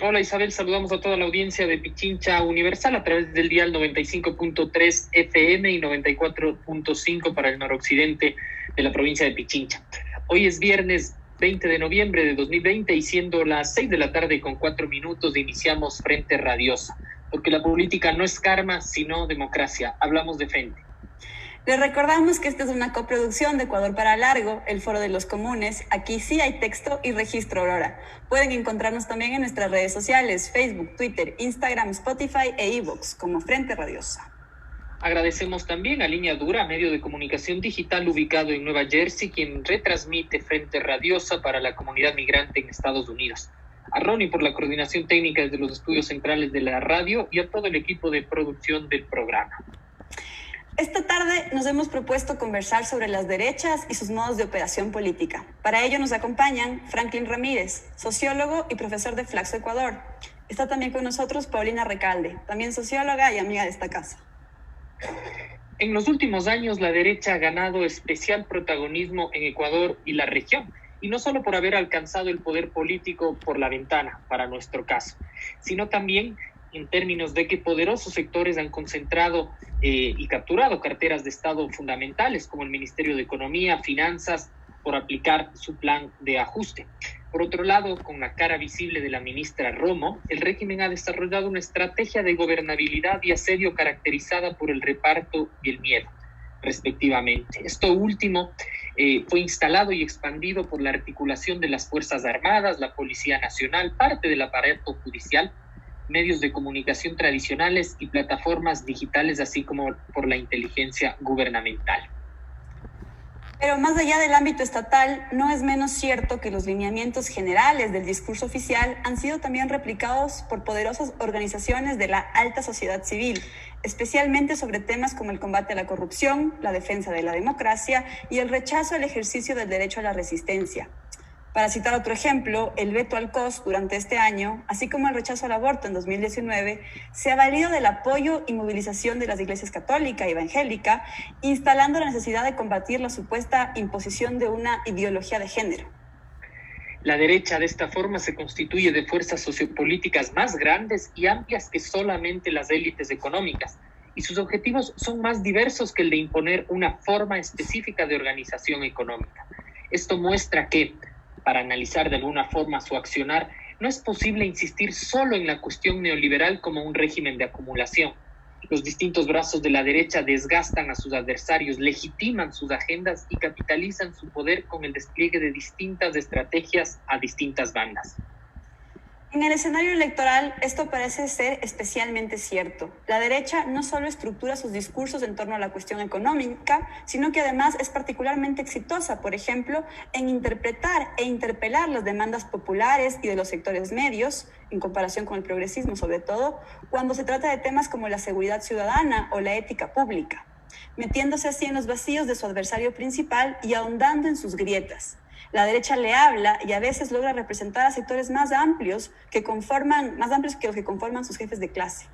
Hola Isabel, saludamos a toda la audiencia de Pichincha Universal a través del dial 95.3 FM y 94.5 para el noroccidente de la provincia de Pichincha. Hoy es viernes 20 de noviembre de 2020 y siendo las 6 de la tarde con 4 minutos iniciamos Frente Radiosa, porque la política no es karma, sino democracia. Hablamos de frente. Les recordamos que esta es una coproducción de Ecuador para Largo, el Foro de los Comunes. Aquí sí hay texto y registro Aurora. Pueden encontrarnos también en nuestras redes sociales, Facebook, Twitter, Instagram, Spotify e iVoox como Frente Radiosa. Agradecemos también a Línea Dura, medio de comunicación digital ubicado en Nueva Jersey, quien retransmite Frente Radiosa para la comunidad migrante en Estados Unidos. A Ronnie por la coordinación técnica desde los estudios centrales de la radio y a todo el equipo de producción del programa. Esta tarde nos hemos propuesto conversar sobre las derechas y sus modos de operación política. Para ello nos acompañan Franklin Ramírez, sociólogo y profesor de Flaxo Ecuador. Está también con nosotros Paulina Recalde, también socióloga y amiga de esta casa. En los últimos años, la derecha ha ganado especial protagonismo en Ecuador y la región, y no solo por haber alcanzado el poder político por la ventana, para nuestro caso, sino también en términos de que poderosos sectores han concentrado y capturado carteras de Estado fundamentales, como el Ministerio de Economía, Finanzas, por aplicar su plan de ajuste. Por otro lado, con la cara visible de la ministra Romo, el régimen ha desarrollado una estrategia de gobernabilidad y asedio caracterizada por el reparto y el miedo, respectivamente. Esto último fue instalado y expandido por la articulación de las Fuerzas Armadas, la Policía Nacional, parte del aparato judicial, medios de comunicación tradicionales y plataformas digitales, así como por la inteligencia gubernamental. Pero más allá del ámbito estatal, no es menos cierto que los lineamientos generales del discurso oficial han sido también replicados por poderosas organizaciones de la alta sociedad civil, especialmente sobre temas como el combate a la corrupción, la defensa de la democracia y el rechazo al ejercicio del derecho a la resistencia. Para citar otro ejemplo, el veto al COS durante este año, así como el rechazo al aborto en 2019, se ha valido del apoyo y movilización de las iglesias católica y evangélica, instalando la necesidad de combatir la supuesta imposición de una ideología de género. La derecha de esta forma se constituye de fuerzas sociopolíticas más grandes y amplias que solamente las élites económicas, y sus objetivos son más diversos que el de imponer una forma específica de organización económica. Esto muestra que, para analizar de alguna forma su accionar, no es posible insistir solo en la cuestión neoliberal como un régimen de acumulación. Los distintos brazos de la derecha desgastan a sus adversarios, legitiman sus agendas y capitalizan su poder con el despliegue de distintas estrategias a distintas bandas. En el escenario electoral, esto parece ser especialmente cierto. La derecha no solo estructura sus discursos en torno a la cuestión económica, sino que además es particularmente exitosa, por ejemplo, en interpretar e interpelar las demandas populares y de los sectores medios, en comparación con el progresismo sobre todo, cuando se trata de temas como la seguridad ciudadana o la ética pública, metiéndose así en los vacíos de su adversario principal y ahondando en sus grietas. La derecha le habla y a veces logra representar a sectores más amplios que los que conforman sus jefes de clase.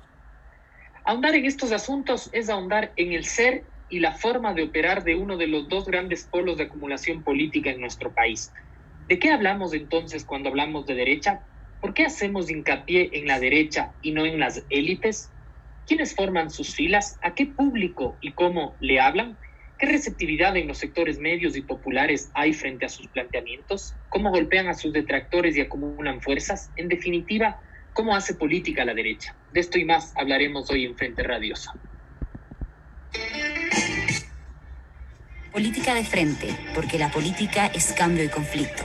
Ahondar en estos asuntos es ahondar en el ser y la forma de operar de uno de los dos grandes polos de acumulación política en nuestro país. ¿De qué hablamos entonces cuando hablamos de derecha? ¿Por qué hacemos hincapié en la derecha y no en las élites? ¿Quiénes forman sus filas? ¿A qué público y cómo le hablan? ¿Qué receptividad en los sectores medios y populares hay frente a sus planteamientos? ¿Cómo golpean a sus detractores y acumulan fuerzas? En definitiva, ¿cómo hace política la derecha? De esto y más hablaremos hoy en Frente Radiosa. Política de frente, porque la política es cambio y conflicto.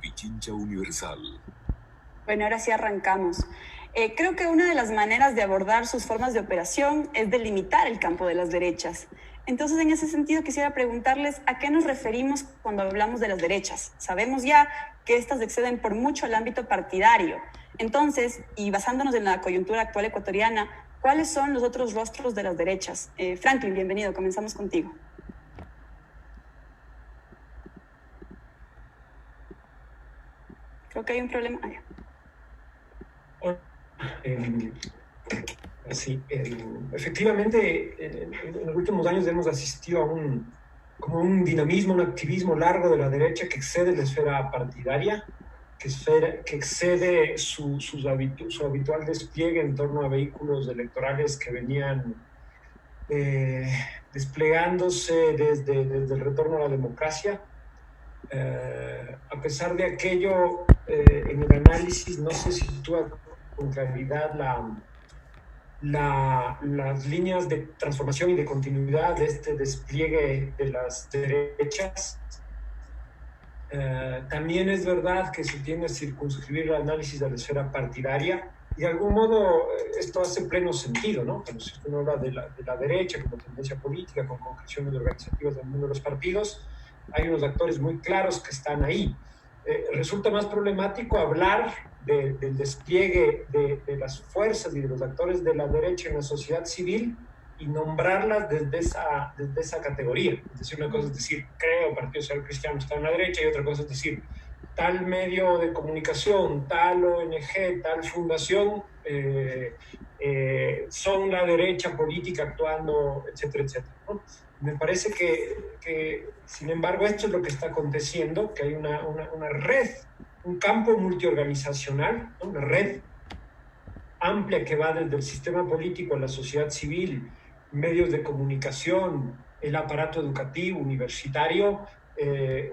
Pichincha Universal. Bueno, ahora sí arrancamos. Creo que una de las maneras de abordar sus formas de operación es delimitar el campo de las derechas. Entonces, en ese sentido, quisiera preguntarles a qué nos referimos cuando hablamos de las derechas. Sabemos ya que estas exceden por mucho el ámbito partidario. Entonces, y basándonos en la coyuntura actual ecuatoriana, ¿cuáles son los otros rostros de las derechas? Franklin, bienvenido, comenzamos contigo. Creo que hay un problema. Sí, efectivamente, en los últimos años hemos asistido a como un dinamismo, un activismo largo de la derecha que excede la esfera partidaria, que excede su habitual despliegue en torno a vehículos electorales que venían eh, desplegándose desde el retorno a la democracia. A pesar de aquello, en el análisis no se sitúa con claridad las líneas de transformación y de continuidad de este despliegue de las derechas. También es verdad que se tiende a circunscribir el análisis a la esfera partidaria y de algún modo esto hace pleno sentido, ¿no? Pero si uno habla de la derecha como tendencia política, con concreciones organizativas del mundo de los partidos, hay unos actores muy claros que están ahí. Resulta más problemático hablar del despliegue de las fuerzas y de los actores de la derecha en la sociedad civil y nombrarlas desde esa categoría. Es decir, una cosa es decir, creo, Partido Social Cristiano está en la derecha, y otra cosa es decir, tal medio de comunicación, tal ONG, tal fundación son la derecha política actuando, etcétera, etcétera, ¿no? Me parece que, sin embargo, esto es lo que está aconteciendo, que hay una red, un campo multiorganizacional, ¿no? Una red amplia que va desde el sistema político a la sociedad civil, medios de comunicación, el aparato educativo, universitario,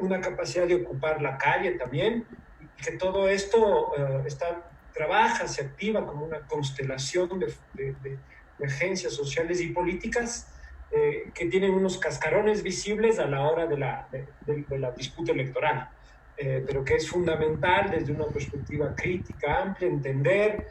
una capacidad de ocupar la calle también, y que todo esto trabaja, se activa como una constelación de agencias sociales y políticas que tienen unos cascarones visibles a la hora de la disputa electoral. Pero que es fundamental desde una perspectiva crítica, amplia, entender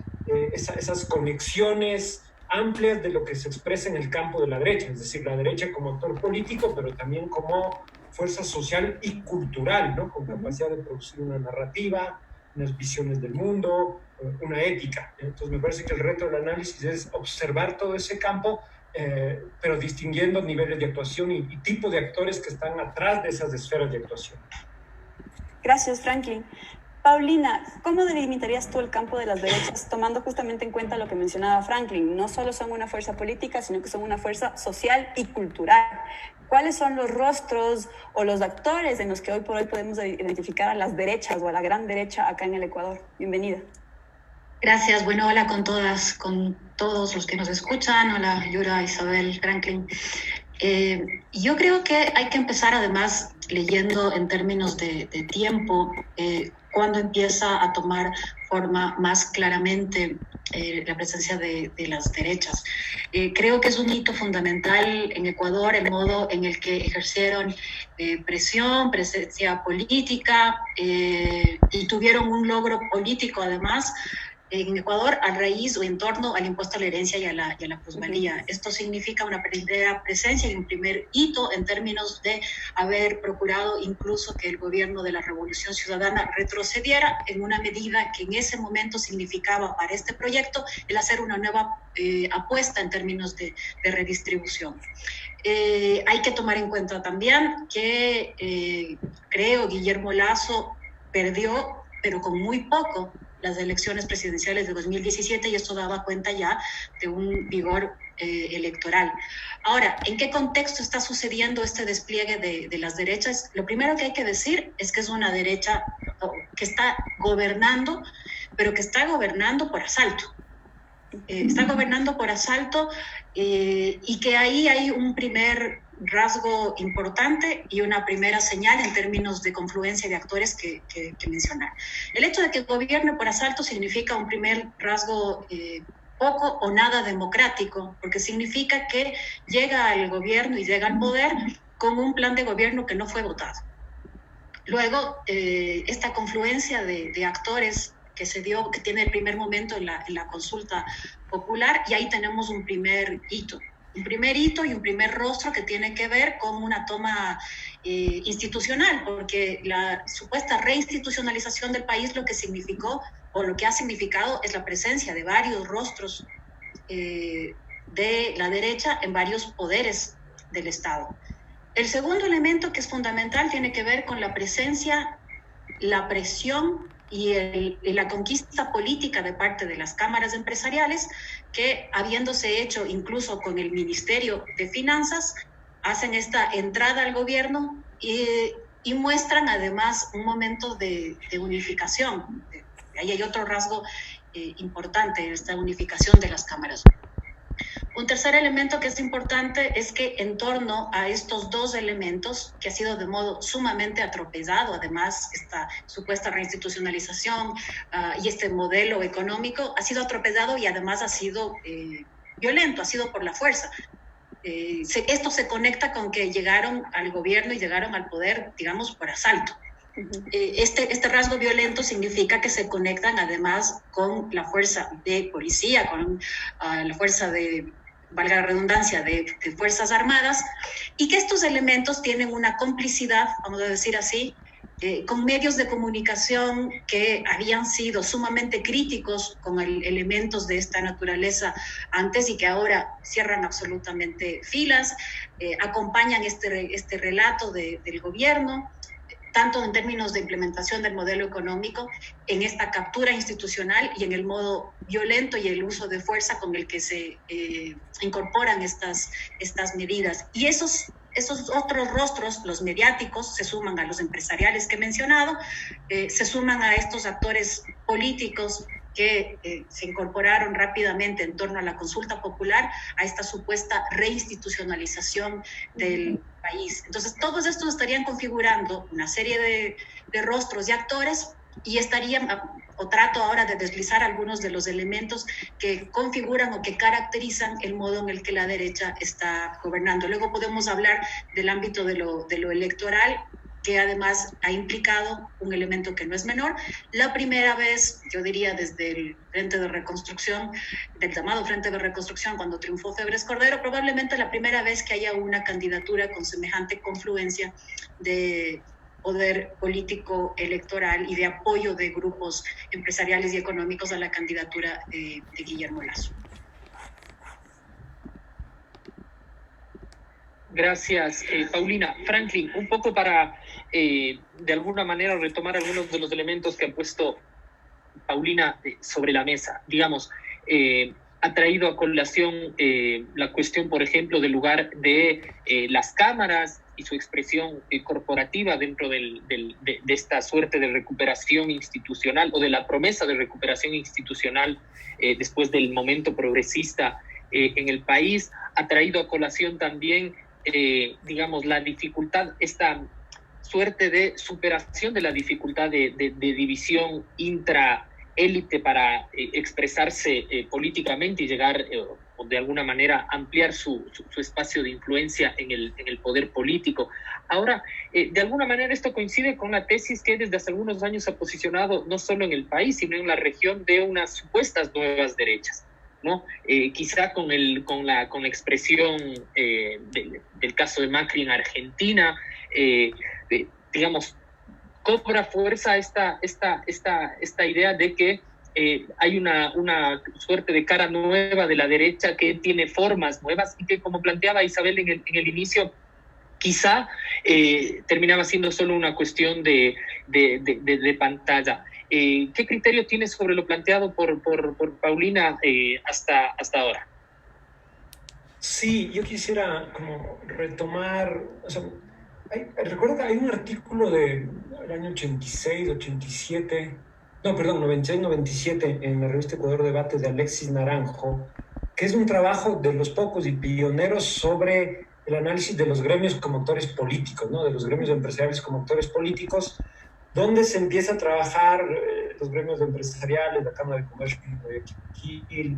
esas conexiones amplias de lo que se expresa en el campo de la derecha, es decir, la derecha como actor político, pero también como fuerza social y cultural, ¿no? Con capacidad de producir una narrativa, unas visiones del mundo, una ética. Entonces me parece que el reto del análisis es observar todo ese campo, pero distinguiendo niveles de actuación y tipos de actores que están atrás de esas esferas de actuación. Gracias, Franklin. Paulina, ¿cómo delimitarías tú el campo de las derechas, tomando justamente en cuenta lo que mencionaba Franklin? No solo son una fuerza política, sino que son una fuerza social y cultural. ¿Cuáles son los rostros o los actores en los que hoy por hoy podemos identificar a las derechas o a la gran derecha acá en el Ecuador? Bienvenida. Gracias. Bueno, hola con todas, con todos los que nos escuchan. Hola, Yura, Isabel, Franklin. Yo creo que hay que empezar además leyendo en términos de tiempo, cuando empieza a tomar forma más claramente la presencia de las derechas. Creo que es un hito fundamental en Ecuador el modo en el que ejercieron presencia política y tuvieron un logro político además en Ecuador a raíz o en torno al impuesto a la herencia y a la plusvalía. Esto significa una primera presencia y un primer hito en términos de haber procurado incluso que el gobierno de la Revolución Ciudadana retrocediera en una medida que en ese momento significaba para este proyecto el hacer una nueva apuesta en términos de redistribución. Hay que tomar en cuenta también que creo Guillermo Lasso perdió, pero con muy poco, las elecciones presidenciales de 2017 y esto daba cuenta ya de un vigor electoral. Ahora, ¿en qué contexto está sucediendo este despliegue de las derechas? Lo primero que hay que decir es que es una derecha que está gobernando, pero que está gobernando por asalto. Está gobernando por asalto y que ahí hay un primer rasgo importante y una primera señal en términos de confluencia de actores que mencionar. El hecho de que gobierne por asalto significa un primer rasgo poco o nada democrático, porque significa que llega al gobierno y llega al poder con un plan de gobierno que no fue votado. Luego, esta confluencia de actores que se dio, que tiene el primer momento en la consulta popular, y ahí tenemos un primer hito. Un primer hito y un primer rostro que tiene que ver con una toma institucional, porque la supuesta reinstitucionalización del país lo que significó, o lo que ha significado, es la presencia de varios rostros de la derecha en varios poderes del Estado. El segundo elemento que es fundamental tiene que ver con la presencia, la presión y la conquista política de parte de las cámaras empresariales que, habiéndose hecho incluso con el Ministerio de Finanzas, hacen esta entrada al gobierno y muestran además un momento de unificación. Ahí hay otro rasgo importante, esta unificación de las cámaras. Un tercer elemento que es importante es que en torno a estos dos elementos, que ha sido de modo sumamente atropellado, además esta supuesta reinstitucionalización y este modelo económico, ha sido atropellado y además ha sido violento, ha sido por la fuerza. Esto se conecta con que llegaron al gobierno y llegaron al poder, digamos, por asalto. Este rasgo violento significa que se conectan además con la fuerza de policía, con la fuerza de, valga la redundancia, de Fuerzas Armadas, y que estos elementos tienen una complicidad, vamos a decir así, con medios de comunicación que habían sido sumamente críticos con elementos de esta naturaleza antes y que ahora cierran absolutamente filas, acompañan este relato del gobierno, tanto en términos de implementación del modelo económico, en esta captura institucional y en el modo violento y el uso de fuerza con el que se incorporan estas medidas. Y esos otros rostros, los mediáticos, se suman a los empresariales que he mencionado, se suman a estos actores políticos que se incorporaron rápidamente en torno a la consulta popular, a esta supuesta reinstitucionalización del país. Entonces, todos estos estarían configurando una serie de rostros y actores y estarían, o trato ahora de deslizar algunos de los elementos que configuran o que caracterizan el modo en el que la derecha está gobernando. Luego podemos hablar del ámbito de lo electoral, que además ha implicado un elemento que no es menor. La primera vez, yo diría desde el Frente de Reconstrucción, del llamado Frente de Reconstrucción, cuando triunfó Febres Cordero, probablemente la primera vez que haya una candidatura con semejante confluencia de poder político electoral y de apoyo de grupos empresariales y económicos a la candidatura de Guillermo Lasso. Gracias, Paulina. Franklin, un poco para, de alguna manera, retomar algunos de los elementos que ha puesto Paulina sobre la mesa. Digamos, ha traído a colación la cuestión, por ejemplo, del lugar de las cámaras y su expresión corporativa dentro de esta suerte de recuperación institucional o de la promesa de recuperación institucional después del momento progresista en el país. Ha traído a colación también digamos, la dificultad, esta suerte de superación de la dificultad de división intraélite para expresarse políticamente y llegar, o de alguna manera ampliar su espacio de influencia en el poder político. Ahora, de alguna manera esto coincide con la tesis que desde hace algunos años se ha posicionado no solo en el país, sino en la región de unas supuestas nuevas derechas, ¿no? Quizá con la expresión del caso de Macri en Argentina, digamos, cobra fuerza esta idea de que hay una suerte de cara nueva de la derecha que tiene formas nuevas y que, como planteaba Isabel en el inicio, quizá terminaba siendo solo una cuestión de pantalla. ¿Qué criterio tienes sobre lo planteado por Paulina hasta ahora? Sí, yo quisiera como retomar, o sea, recuerdo que hay un artículo del año 86, 87, no, perdón, 96, 97, en la revista Ecuador Debate de Alexis Naranjo, que es un trabajo de los pocos y pioneros sobre el análisis de los gremios como actores políticos, ¿no? De los gremios empresariales como actores políticos, donde se empieza a trabajar los gremios empresariales, la Cámara de Comercio de Guayaquil,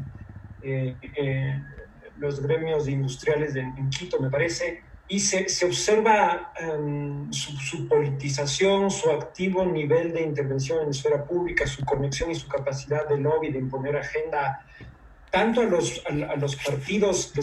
los gremios industriales en Quito, me parece, y se observa su politización, su activo nivel de intervención en la esfera pública, su conexión y su capacidad de lobby, de imponer agenda, tanto a los partidos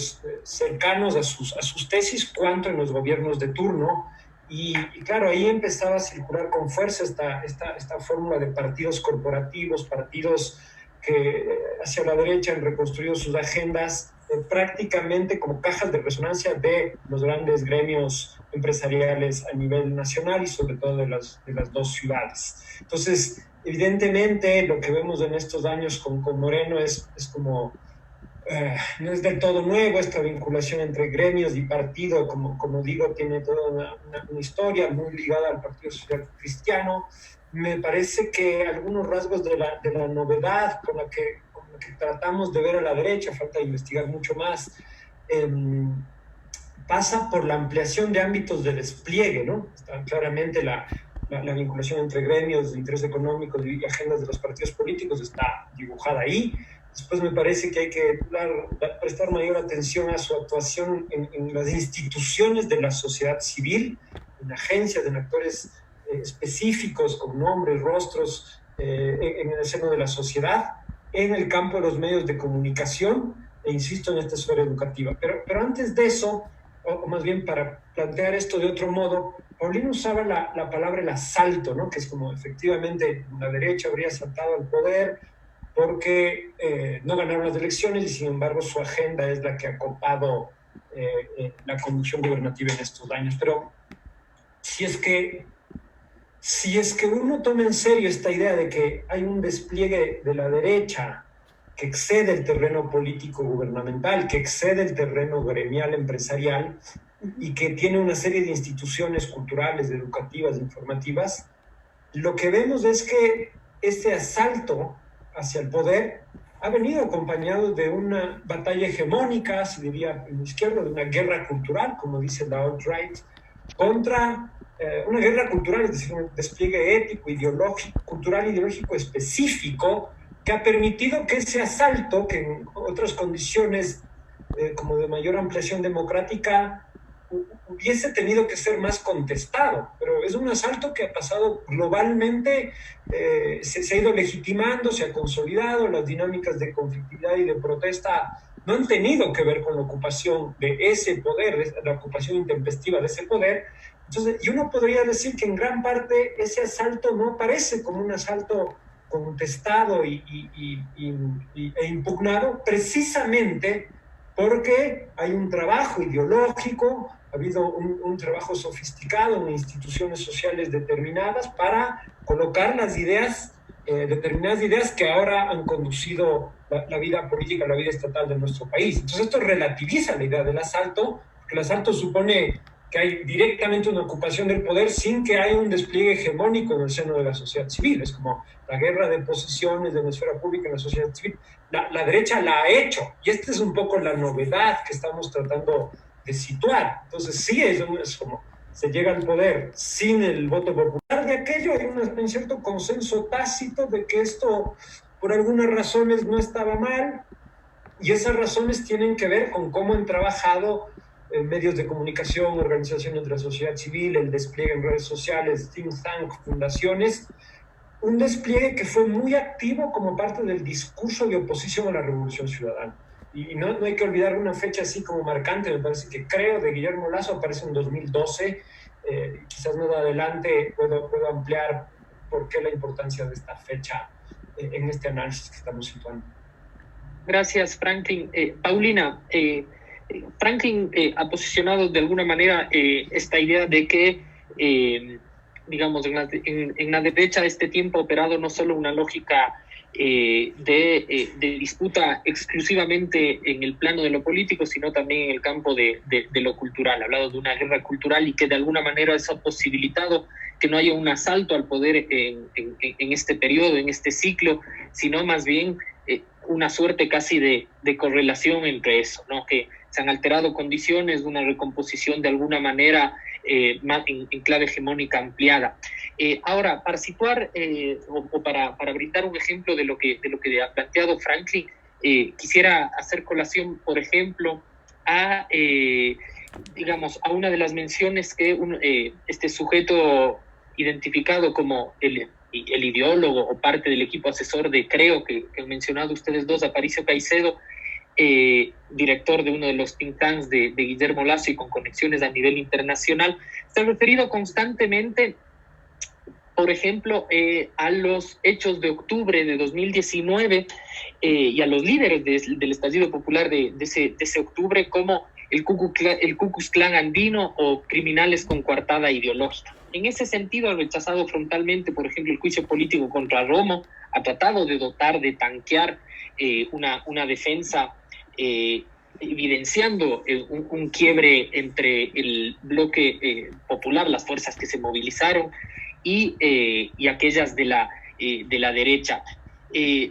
cercanos a sus tesis, cuanto en los gobiernos de turno. Y claro, ahí empezaba a circular con fuerza esta fórmula de partidos corporativos, partidos que hacia la derecha han reconstruido sus agendas prácticamente como cajas de resonancia de los grandes gremios empresariales a nivel nacional y sobre todo de las dos ciudades. Entonces, Evidentemente, lo que vemos en estos años con Moreno es como, no es del todo nuevo, esta vinculación entre gremios y partido, como digo, tiene toda una historia muy ligada al Partido Social Cristiano. Me parece que algunos rasgos de la novedad con la que tratamos de ver a la derecha, falta investigar mucho más, pasa por la ampliación de ámbitos de despliegue, ¿no? Está claramente la vinculación entre gremios de interés económico y agendas de los partidos políticos está dibujada ahí. Después me parece que hay que prestar mayor atención a su actuación en las instituciones de la sociedad civil, en agencias, en actores específicos con nombres, rostros en el seno de la sociedad, en el campo de los medios de comunicación e insisto en esta esfera educativa. Pero antes de eso, o más bien para plantear esto de otro modo, Paulino usaba la palabra el asalto, ¿no? Que es como efectivamente la derecha habría asaltado al poder porque no ganaron las elecciones y sin embargo su agenda es la que ha copado la conducción gubernativa en estos años. Pero si es que uno toma en serio esta idea de que hay un despliegue de la derecha que excede el terreno político gubernamental, que excede el terreno gremial empresarial y que tiene una serie de instituciones culturales, educativas, informativas, lo que vemos es que este asalto hacia el poder ha venido acompañado de una batalla hegemónica, se diría en la izquierda, de una guerra cultural, como dice la alt-right, contra una guerra cultural, es decir, un despliegue ético, ideológico, cultural, ideológico específico, que ha permitido que ese asalto, que en otras condiciones como de mayor ampliación democrática, hubiese tenido que ser más contestado, pero es un asalto que ha pasado globalmente, se ha ido legitimando, se ha consolidado, las dinámicas de conflictividad y de protesta no han tenido que ver con la ocupación de ese poder, la ocupación intempestiva de ese poder. Entonces, y uno podría decir que en gran parte ese asalto no parece como un asalto contestado e impugnado, precisamente porque hay un trabajo ideológico, ha habido un trabajo sofisticado en instituciones sociales determinadas para colocar las ideas, determinadas ideas que ahora han conducido la vida política, la vida estatal de nuestro país. Entonces esto relativiza la idea del asalto, porque el asalto supone que hay directamente una ocupación del poder sin que haya un despliegue hegemónico en el seno de la sociedad civil. Es como la guerra de posiciones de la esfera pública en la sociedad civil. La derecha la ha hecho, y esta es un poco la novedad que estamos tratando de situar. Entonces sí, es como se llega al poder sin el voto popular de aquello, hay un cierto consenso tácito de que esto por algunas razones no estaba mal, y esas razones tienen que ver con cómo han trabajado medios de comunicación, organizaciones de la sociedad civil, el despliegue en redes sociales, think tank, fundaciones, un despliegue que fue muy activo como parte del discurso de oposición a la Revolución Ciudadana. Y no hay que olvidar una fecha así como marcante, me parece que creo, de Guillermo Lasso, aparece en 2012, quizás más adelante puedo ampliar por qué la importancia de esta fecha en este análisis que estamos situando. Gracias, Franklin. Paulina, Franklin ha posicionado de alguna manera esta idea de que, digamos, en la derecha de este tiempo ha operado no solo una lógica de disputa exclusivamente en el plano de lo político, sino también en el campo de lo cultural. Ha hablado de una guerra cultural y que de alguna manera eso ha posibilitado que no haya un asalto al poder en este periodo, en este ciclo, sino más bien una suerte casi de correlación entre eso, ¿no? Que se han alterado condiciones de una recomposición de alguna manera en clave hegemónica ampliada. Ahora, para situar o para brindar un ejemplo de lo que ha planteado Franklin, quisiera hacer colación, por ejemplo, a una de las menciones que este sujeto identificado como el ideólogo o parte del equipo asesor de Creo, que han mencionado ustedes dos, Aparicio Caicedo, director de uno de los think tanks de Guillermo Lasso y con conexiones a nivel internacional, se ha referido constantemente, por ejemplo, a los hechos de octubre de 2019 y a los líderes del estallido popular de ese octubre como el Ku Klux Klan andino o criminales con coartada ideológica. En ese sentido, ha rechazado frontalmente, por ejemplo, el juicio político contra Romo, ha tratado de dotar, de tanquear una defensa evidenciando un quiebre entre el bloque popular, las fuerzas que se movilizaron, y aquellas de la derecha.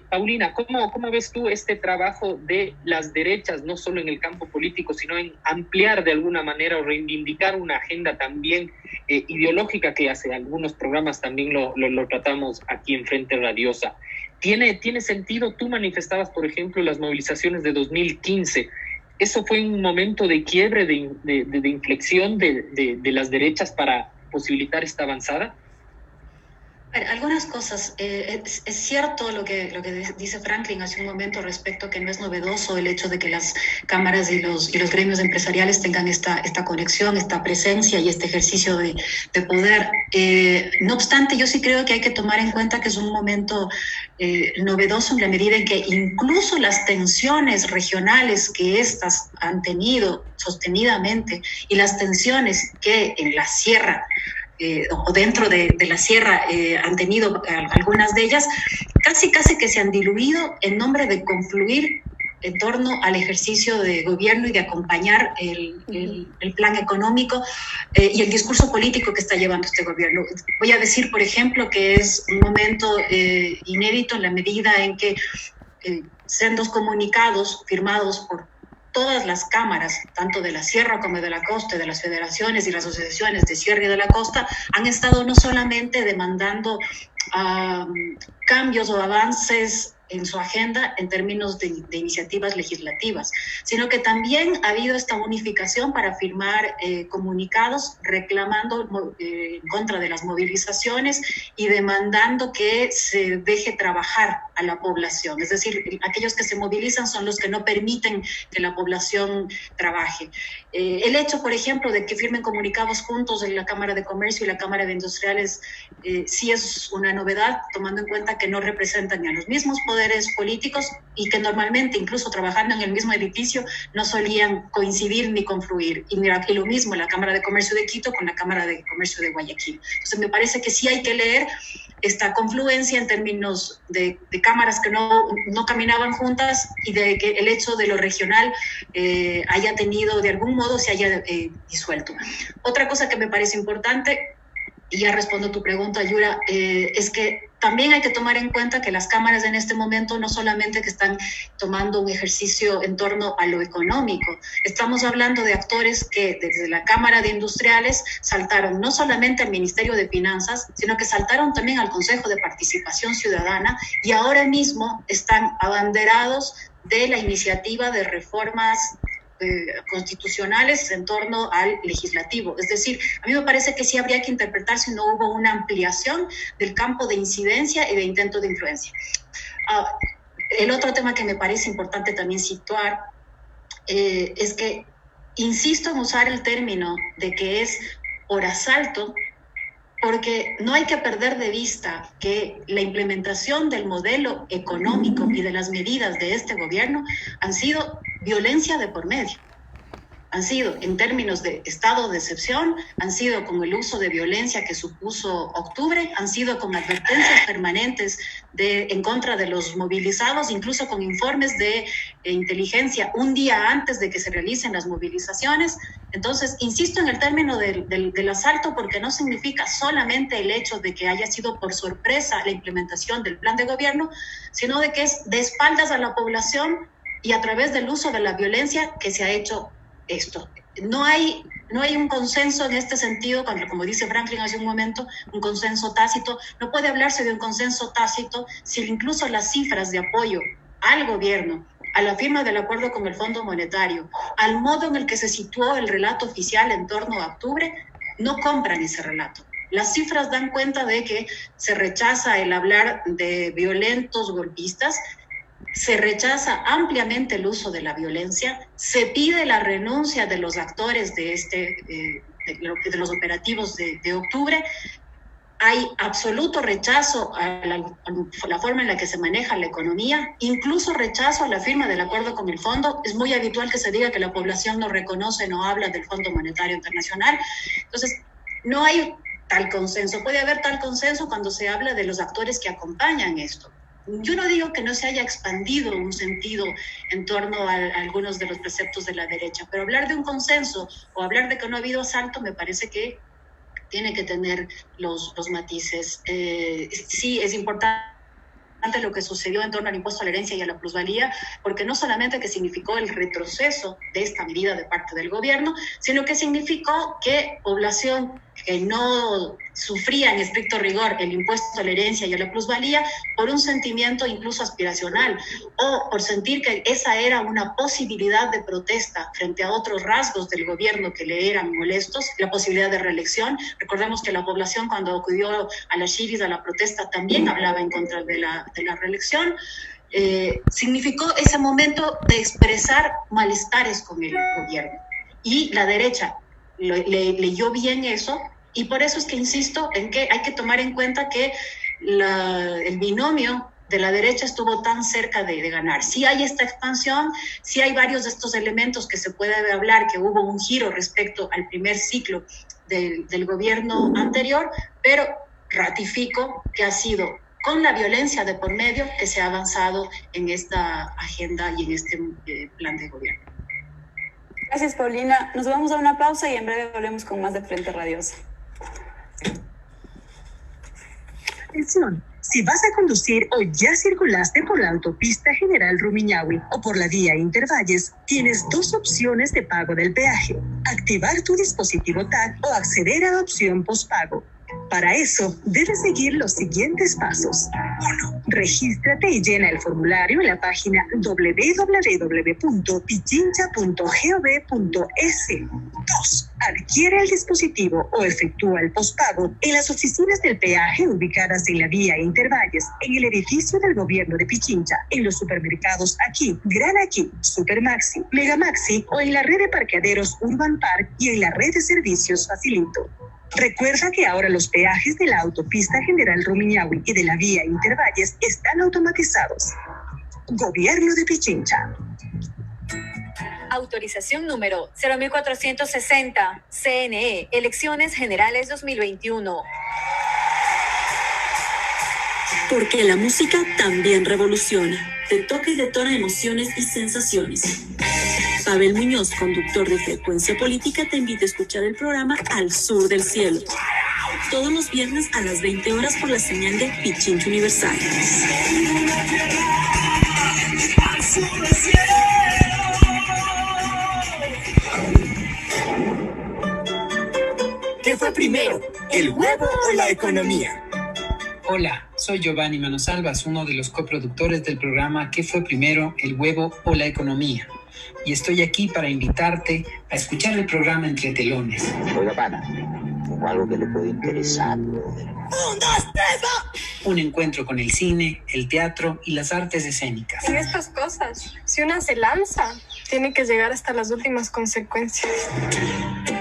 Paulina, ¿cómo ves tú este trabajo de las derechas, no solo en el campo político, sino en ampliar de alguna manera o reivindicar una agenda también ideológica, que hace algunos programas también lo tratamos aquí en Frente Radiosa? ¿Tiene sentido? Tú manifestabas, por ejemplo, las movilizaciones de 2015. ¿Eso fue un momento de quiebre, de inflexión de las derechas para posibilitar esta avanzada? Algunas cosas. Es cierto lo que dice Franklin hace un momento respecto a que no es novedoso el hecho de que las cámaras y los gremios empresariales tengan esta conexión, esta presencia y este ejercicio de poder. No obstante, yo sí creo que hay que tomar en cuenta que es un momento novedoso en la medida en que incluso las tensiones regionales que éstas han tenido sostenidamente y las tensiones que en la sierra o dentro de la sierra han tenido algunas de ellas, casi que se han diluido en nombre de confluir en torno al ejercicio de gobierno y de acompañar el plan económico y el discurso político que está llevando este gobierno. Voy a decir, por ejemplo, que es un momento inédito en la medida en que sendos comunicados firmados por todas las cámaras, tanto de la sierra como de la costa, de las federaciones y las asociaciones de sierra y de la costa, han estado no solamente demandando cambios o avances en su agenda en términos de iniciativas legislativas, sino que también ha habido esta unificación para firmar comunicados reclamando en contra de las movilizaciones y demandando que se deje trabajar a la población. Es decir, aquellos que se movilizan son los que no permiten que la población trabaje. El hecho, por ejemplo, de que firmen comunicados juntos en la Cámara de Comercio y la Cámara de Industriales sí es una novedad, tomando en cuenta que no representan ni a los mismos poderes políticos y que normalmente, incluso trabajando en el mismo edificio, no solían coincidir ni confluir. Y mira, aquí lo mismo, la Cámara de Comercio de Quito con la Cámara de Comercio de Guayaquil. Entonces me parece que sí hay que leer esta confluencia en términos de cámaras que no caminaban juntas y de que el hecho de lo regional haya tenido, de algún modo, se haya disuelto. Otra cosa que me parece importante, y ya respondo a tu pregunta, Yura, es que también hay que tomar en cuenta que las cámaras en este momento no solamente que están tomando un ejercicio en torno a lo económico, estamos hablando de actores que desde la Cámara de Industriales saltaron no solamente al Ministerio de Finanzas, sino que saltaron también al Consejo de Participación Ciudadana y ahora mismo están abanderados de la iniciativa de reformas constitucionales en torno al legislativo. Es decir, a mí me parece que sí habría que interpretar si no hubo una ampliación del campo de incidencia y de intento de influencia. El otro tema que me parece importante también situar es que insisto en usar el término de que es por asalto, porque no hay que perder de vista que la implementación del modelo económico y de las medidas de este gobierno han sido violencia de por medio. Han sido en términos de estado de excepción, han sido con el uso de violencia que supuso octubre, han sido con advertencias permanentes en contra de los movilizados, incluso con informes de inteligencia un día antes de que se realicen las movilizaciones. Entonces, insisto en el término del asalto porque no significa solamente el hecho de que haya sido por sorpresa la implementación del plan de gobierno, sino de que es de espaldas a la población y a través del uso de la violencia que se ha hecho esto. No hay un consenso en este sentido, cuando, como dice Franklin hace un momento, un consenso tácito. No puede hablarse de un consenso tácito si incluso las cifras de apoyo al gobierno, a la firma del acuerdo con el Fondo Monetario, al modo en el que se situó el relato oficial en torno a octubre, no compran ese relato. Las cifras dan cuenta de que se rechaza el hablar de violentos golpistas, se rechaza ampliamente el uso de la violencia, se pide la renuncia de los actores de los operativos de octubre, hay absoluto rechazo a la forma en la que se maneja la economía, incluso rechazo a la firma del acuerdo con el fondo. Es muy habitual que se diga que la población no reconoce, no habla del Fondo Monetario Internacional. Entonces, no hay tal consenso. Puede haber tal consenso cuando se habla de los actores que acompañan esto. Yo no digo que no se haya expandido un sentido en torno a algunos de los preceptos de la derecha, pero hablar de un consenso o hablar de que no ha habido asalto me parece que tiene que tener los matices. Sí, es importante lo que sucedió en torno al impuesto a la herencia y a la plusvalía, porque no solamente que significó el retroceso de esta medida de parte del gobierno, sino que significó que población que no sufría en estricto rigor el impuesto a la herencia y a la plusvalía, por un sentimiento incluso aspiracional, o por sentir que esa era una posibilidad de protesta frente a otros rasgos del gobierno que le eran molestos, la posibilidad de reelección. Recordemos que la población, cuando acudió a las Shiris, a la protesta, también hablaba en contra de la reelección. Significó ese momento de expresar malestares con el gobierno. Y la derecha leyó bien eso, y por eso es que insisto en que hay que tomar en cuenta que el binomio de la derecha estuvo tan cerca de ganar. Sí hay esta expansión, sí hay varios de estos elementos que se puede hablar, que hubo un giro respecto al primer ciclo del gobierno anterior, pero ratifico que ha sido con la violencia de por medio que se ha avanzado en esta agenda y en este plan de gobierno. Gracias, Paulina. Nos vamos a una pausa y en breve volvemos con más de Frente Radiosa. Atención, si vas a conducir o ya circulaste por la autopista General Rumiñahui o por la vía Intervalles, tienes dos opciones de pago del peaje: activar tu dispositivo TAC o acceder a la opción postpago. Para eso, debes seguir los siguientes pasos. 1. Regístrate y llena el formulario en la página www.pichincha.gov.es. 2. Adquiere el dispositivo o efectúa el postpago en las oficinas del peaje ubicadas en la vía Intervalles, en el edificio del gobierno de Pichincha, en los supermercados Aquí, Gran Aquí, Supermaxi, Megamaxi o en la red de parqueaderos Urban Park y en la red de servicios Facilito. Recuerda que ahora los peajes de la autopista General Rumiñahui y de la vía Intervalles están automatizados. Gobierno de Pichincha. Autorización número 01460, CNE, Elecciones Generales 2021. Porque la música también revoluciona, te toca y detona emociones y sensaciones. Pavel Muñoz, conductor de Frecuencia Política, te invita a escuchar el programa Al Sur del Cielo, todos los viernes a las 20 horas por la señal de Pichincha Universal. ¿Qué fue primero, el huevo o la economía? Hola, soy Giovanni Manosalvas, uno de los coproductores del programa ¿Qué fue primero, el huevo o la economía? Y estoy aquí para invitarte a escuchar el programa Entre Telones. Oiga, pana, tengo algo que le puede interesar. 1, 2, 3, va. Un encuentro con el cine, el teatro y las artes escénicas. En estas cosas, si una se lanza, tiene que llegar hasta las últimas consecuencias.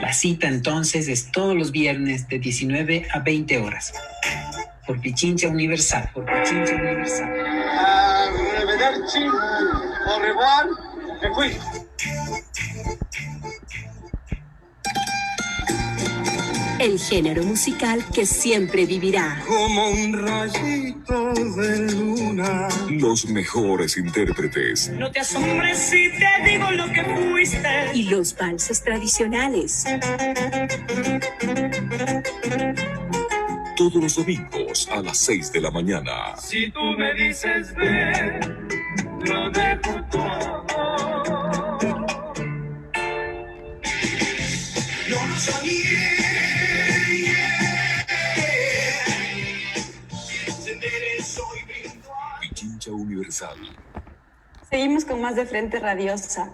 La cita entonces es todos los viernes de 19 a 20 horas. Por Pichincha Universal, por Pichincha Universal. Arrivederci, au revoir, e qui. El género musical que siempre vivirá. Como un rayito de luna. Los mejores intérpretes. No te asombres si te digo lo que fuiste. Y los valses tradicionales. Todos los domingos a las 6 de la mañana. Si tú me dices ven, lo dejo todo. Yo no soñé. Pichincha Universal. Seguimos con más de Frente Radiosa.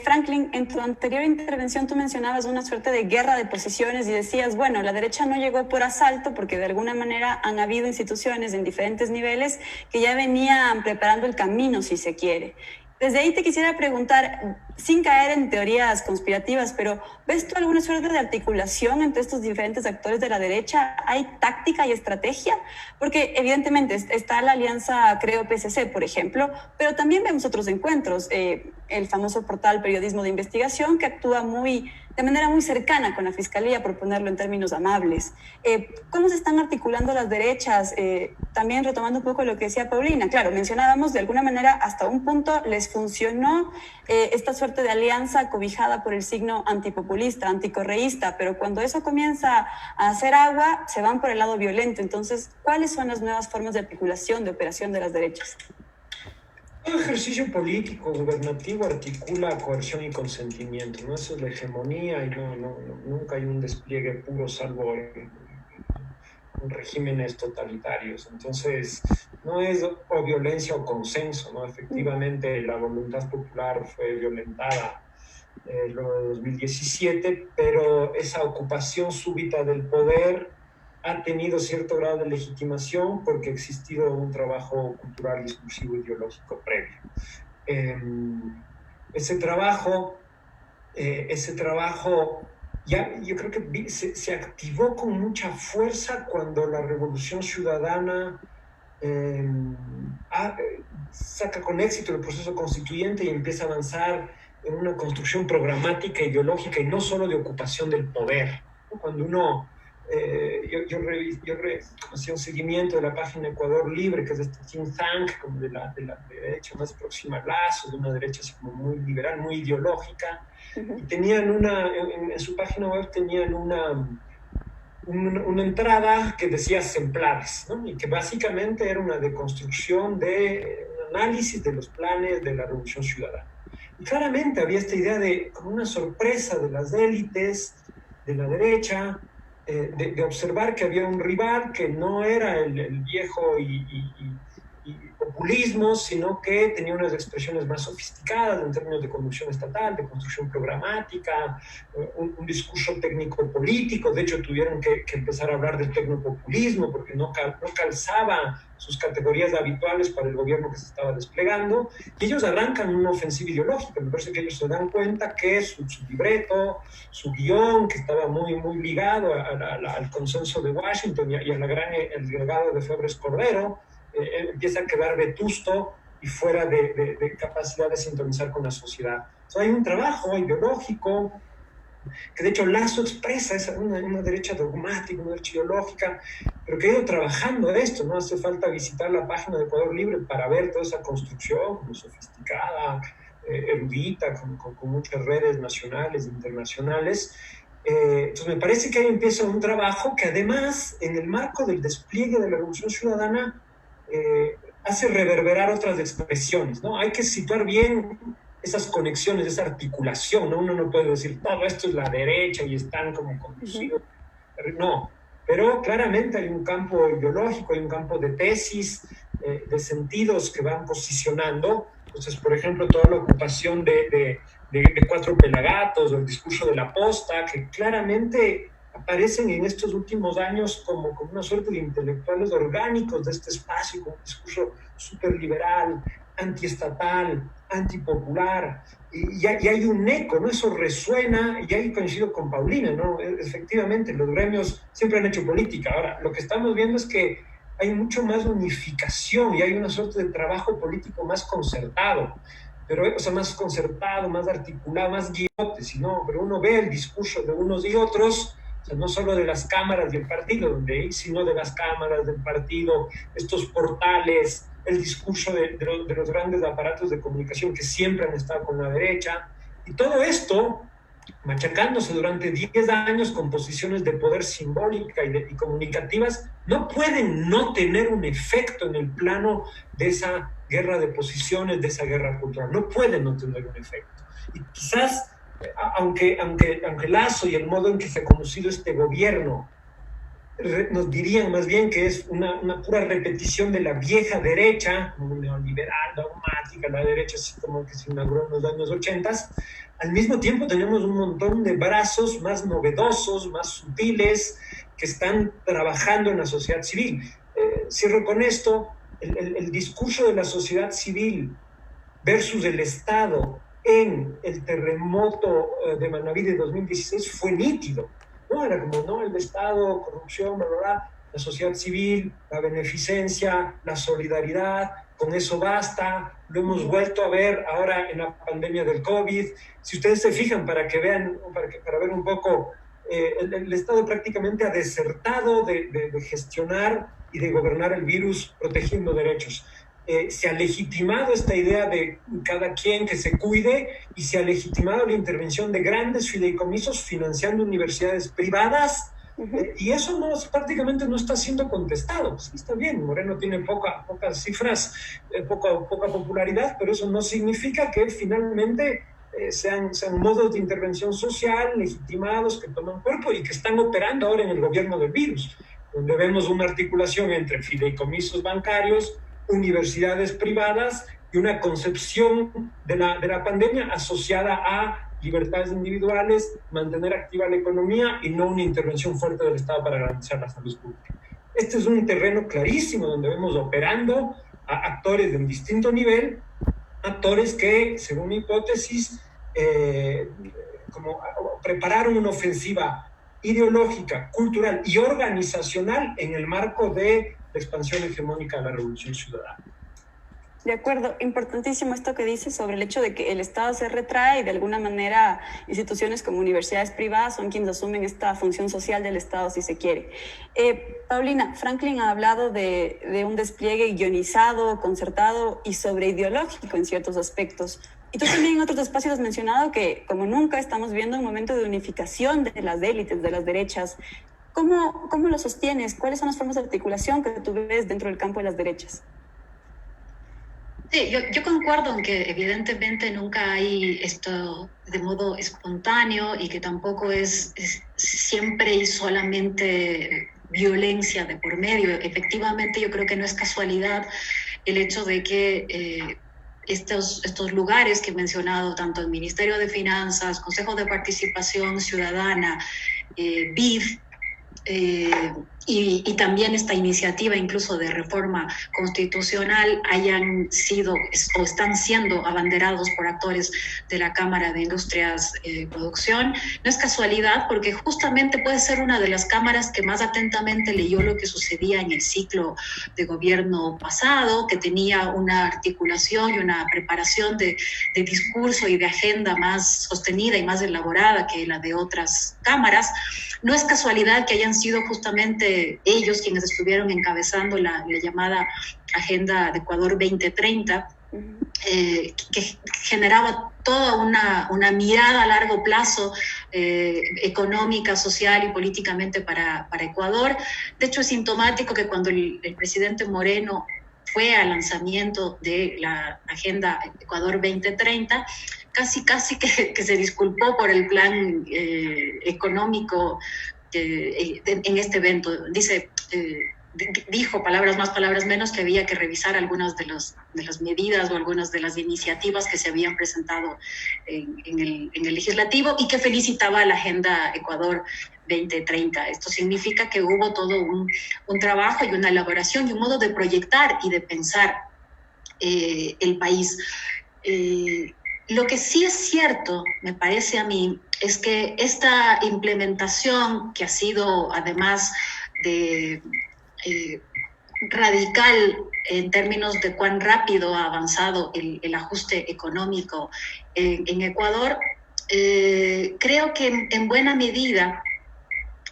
Franklin, en tu anterior intervención tú mencionabas una suerte de guerra de posiciones y decías, bueno, la derecha no llegó por asalto porque de alguna manera han habido instituciones en diferentes niveles que ya venían preparando el camino, si se quiere. Desde ahí te quisiera preguntar, sin caer en teorías conspirativas, pero ¿ves tú alguna suerte de articulación entre estos diferentes actores de la derecha? ¿Hay táctica y estrategia? Porque evidentemente está la alianza Creo-PSC, por ejemplo, pero también vemos otros encuentros. El famoso portal Periodismo de Investigación, que actúa de manera muy cercana con la Fiscalía, por ponerlo en términos amables. ¿Cómo se están articulando las derechas? También retomando un poco lo que decía Paulina, claro, mencionábamos de alguna manera hasta un punto les funcionó esta suerte de alianza cobijada por el signo antipopulista, anticorreísta, pero cuando eso comienza a hacer agua, se van por el lado violento. Entonces, ¿cuáles son las nuevas formas de articulación, de operación de las derechas? Todo ejercicio político, gubernativo, articula coerción y consentimiento, ¿no? Eso es la hegemonía y nunca hay un despliegue puro salvo en regímenes totalitarios. Entonces, no es o violencia o consenso, ¿no? Efectivamente, la voluntad popular fue violentada en 2017, pero esa ocupación súbita del poder ha tenido cierto grado de legitimación porque ha existido un trabajo cultural, discursivo, ideológico previo. Ese trabajo ya yo creo que se activó con mucha fuerza cuando la Revolución Ciudadana saca con éxito el proceso constituyente y empieza a avanzar en una construcción programática, ideológica y no solo de ocupación del poder. Cuando uno yo hacía un seguimiento de la página Ecuador Libre, que es de este think tank, como de la derecha más próxima al Lazo, de una derecha así como muy liberal, muy ideológica, y tenían en su página web tenían una entrada que decía Semplares, ¿no? Y que básicamente era una deconstrucción de un análisis de los planes de la Revolución Ciudadana. Y claramente había esta idea de, como una sorpresa de las élites, de la derecha, de observar que había un rival que no era el viejo y populismo, sino que tenía unas expresiones más sofisticadas en términos de conducción estatal, de construcción programática, un discurso técnico-político. De hecho, tuvieron que empezar a hablar del tecnopopulismo porque no calzaba sus categorías habituales para el gobierno que se estaba desplegando, y ellos arrancan una ofensiva ideológica. Me parece que ellos se dan cuenta que su libreto, su guión, que estaba muy, muy ligado al consenso de Washington y al legado de Febres Cordero, empieza a quedar vetusto y fuera de capacidad de sintonizar con la sociedad. Entonces, hay un trabajo ideológico que de hecho Lazo expresa, es una derecha dogmática, una derecha ideológica, pero que ha ido trabajando esto, ¿no? Hace falta visitar la página de Ecuador Libre para ver toda esa construcción como sofisticada, erudita, con muchas redes nacionales e internacionales. Entonces me parece que ahí empieza un trabajo que además, en el marco del despliegue de la Revolución Ciudadana, hace reverberar otras expresiones, ¿no? Hay que situar bien esas conexiones, esa articulación, ¿no? Uno no puede decir, todo esto es la derecha y están como conducidos. No, pero claramente hay un campo ideológico, hay un campo de tesis, de sentidos que van posicionando. Entonces, por ejemplo, toda la ocupación de Cuatro Pelagatos, o el discurso de la posta, que claramente aparecen en estos últimos años como una suerte de intelectuales orgánicos de este espacio, con un discurso súper liberal, antiestatal, antipopular, y hay un eco, ¿no? Eso resuena, y ahí coincido con Paulina, ¿no? Efectivamente, los gremios siempre han hecho política. Ahora, lo que estamos viendo es que hay mucho más unificación y hay una suerte de trabajo político más concertado, más concertado, más articulado, más guiote, pero uno ve el discurso de unos y otros, o sea, no solo de las cámaras del partido, sino de las cámaras del partido, estos portales, el discurso de los grandes aparatos de comunicación que siempre han estado con la derecha, y todo esto machacándose durante 10 años con posiciones de poder simbólica y comunicativas, no pueden no tener un efecto en el plano de esa guerra de posiciones, de esa guerra cultural. No pueden no tener un efecto. Y quizás, aunque Lazo y el modo en que se ha conducido este gobierno nos dirían más bien que es una pura repetición de la vieja derecha, como neoliberal, dogmática, la derecha así como que se inauguró en los años 80, al mismo tiempo tenemos un montón de brazos más novedosos, más sutiles, que están trabajando en la sociedad civil. Cierro con esto, el discurso de la sociedad civil versus el Estado en el terremoto de Manabí de 2016 fue nítido, ¿no? Era como, no, el Estado, corrupción, bla, bla, bla, la sociedad civil, la beneficencia, la solidaridad, con eso basta. Lo hemos vuelto a ver ahora en la pandemia del COVID. Si ustedes se fijan, para ver un poco, el Estado prácticamente ha desertado de gestionar y de gobernar el virus protegiendo derechos. Se ha legitimado esta idea de cada quien que se cuide, y se ha legitimado la intervención de grandes fideicomisos financiando universidades privadas, y eso prácticamente no está siendo contestado. Pues está bien, Moreno tiene pocas cifras, poca popularidad, pero eso no significa que finalmente sean modos de intervención social legitimados, que toman cuerpo y que están operando ahora en el gobierno del virus, donde vemos una articulación entre fideicomisos bancarios, universidades privadas y una concepción de la pandemia asociada a libertades individuales, mantener activa la economía y no una intervención fuerte del Estado para garantizar la salud pública. Este es un terreno clarísimo donde vemos operando a actores de un distinto nivel, actores que, según mi hipótesis, prepararon una ofensiva ideológica, cultural y organizacional en el marco de la expansión hegemónica de la Revolución Ciudadana. De acuerdo, importantísimo esto que dice sobre el hecho de que el Estado se retrae y de alguna manera instituciones como universidades privadas son quienes asumen esta función social del Estado, si se quiere. Paulina, Franklin ha hablado de un despliegue guionizado, concertado y sobreideológico en ciertos aspectos. Y tú también en otros espacios has mencionado que, como nunca, estamos viendo un momento de unificación de las élites, de las derechas. ¿Cómo lo sostienes? ¿Cuáles son las formas de articulación que tú ves dentro del campo de las derechas? Sí, yo concuerdo en que evidentemente nunca hay esto de modo espontáneo y que tampoco es siempre y solamente violencia de por medio. Efectivamente, yo creo que no es casualidad el hecho de que estos lugares que he mencionado, tanto el Ministerio de Finanzas, Consejo de Participación Ciudadana, BID, y también esta iniciativa incluso de reforma constitucional hayan sido o están siendo abanderados por actores de la Cámara de Industrias Producción. No es casualidad, porque justamente puede ser una de las cámaras que más atentamente leyó lo que sucedía en el ciclo de gobierno pasado, que tenía una articulación y una preparación de discurso y de agenda más sostenida y más elaborada que la de otras cámaras. No es casualidad que hayan sido justamente ellos quienes estuvieron encabezando la llamada Agenda de Ecuador 2030, que generaba toda una mirada a largo plazo económica, social y políticamente para Ecuador. De hecho, es sintomático que cuando el presidente Moreno fue al lanzamiento de la Agenda Ecuador 2030, casi que se disculpó por el plan económico en este evento. Dijo, palabras más, palabras menos, que había que revisar algunas de las medidas o algunas de las iniciativas que se habían presentado en el legislativo, y que felicitaba a la Agenda Ecuador 2030. Esto significa que hubo todo un trabajo y una elaboración y un modo de proyectar y de pensar el país. Lo que sí es cierto, me parece a mí, es que esta implementación, que ha sido además de radical en términos de cuán rápido ha avanzado el ajuste económico en Ecuador, creo que en buena medida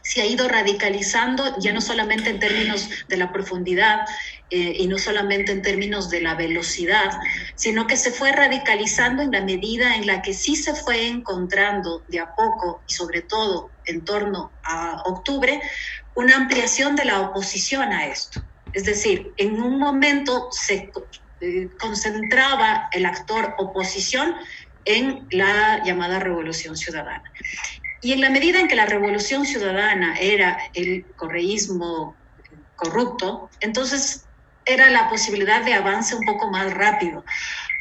se ha ido radicalizando, ya no solamente en términos de la profundidad y no solamente en términos de la velocidad, sino que se fue radicalizando en la medida en la que sí se fue encontrando de a poco, y sobre todo en torno a octubre, una ampliación de la oposición a esto. Es decir, en un momento se concentraba el actor oposición en la llamada Revolución Ciudadana. Y en la medida en que la Revolución Ciudadana era el correísmo corrupto, entonces era la posibilidad de avance un poco más rápido.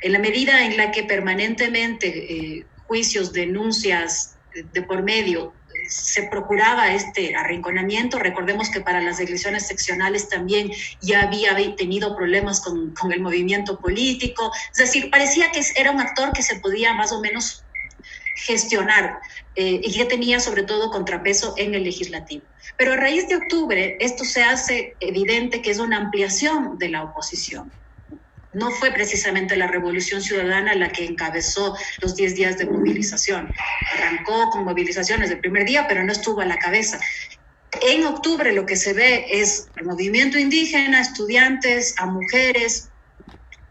En la medida en la que permanentemente juicios, denuncias de por medio se procuraba este arrinconamiento. Recordemos que para las elecciones seccionales también ya había tenido problemas con el movimiento político. Es decir, parecía que era un actor que se podía más o menos gestionar y que tenía sobre todo contrapeso en el legislativo. Pero a raíz de octubre esto se hace evidente que es una ampliación de la oposición. No fue precisamente la Revolución Ciudadana la que encabezó los 10 días de movilización. Arrancó con movilizaciones el primer día, pero no estuvo a la cabeza. En octubre lo que se ve es el movimiento indígena, estudiantes, a mujeres,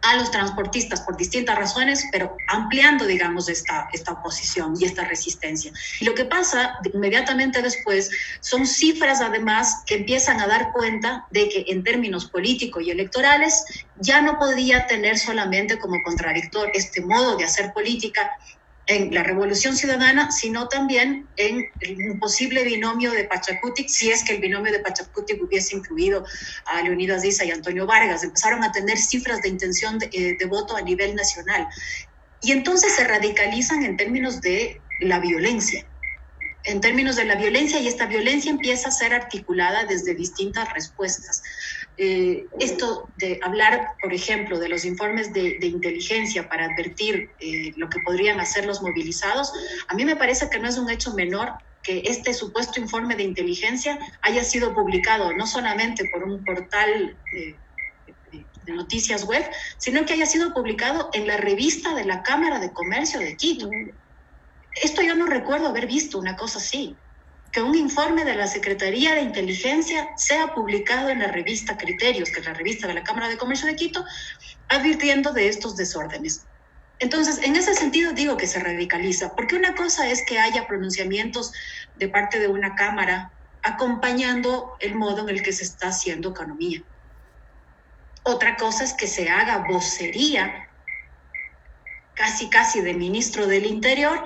a los transportistas por distintas razones, pero ampliando, digamos, esta oposición y esta resistencia. Y lo que pasa inmediatamente después son cifras, además, que empiezan a dar cuenta de que en términos políticos y electorales ya no podía tener solamente como contradictor este modo de hacer política en la Revolución Ciudadana, sino también en un posible binomio de Pachacutic, si es que el binomio de Pachacutic hubiese incluido a Leonidas Diza y Antonio Vargas. Empezaron a tener cifras de intención de voto a nivel nacional. Y entonces se radicalizan en términos de la violencia. En términos de la violencia, y esta violencia empieza a ser articulada desde distintas respuestas. Esto de hablar, por ejemplo, de los informes de inteligencia para advertir lo que podrían hacer los movilizados, a mí me parece que no es un hecho menor que este supuesto informe de inteligencia haya sido publicado no solamente por un portal de noticias web, sino que haya sido publicado en la revista de la Cámara de Comercio de Quito. Esto yo no recuerdo haber visto una cosa así. Que un informe de la Secretaría de Inteligencia sea publicado en la revista Criterios, que es la revista de la Cámara de Comercio de Quito, advirtiendo de estos desórdenes. Entonces, en ese sentido digo que se radicaliza, porque una cosa es que haya pronunciamientos de parte de una Cámara acompañando el modo en el que se está haciendo economía. Otra cosa es que se haga vocería, casi de ministro del Interior,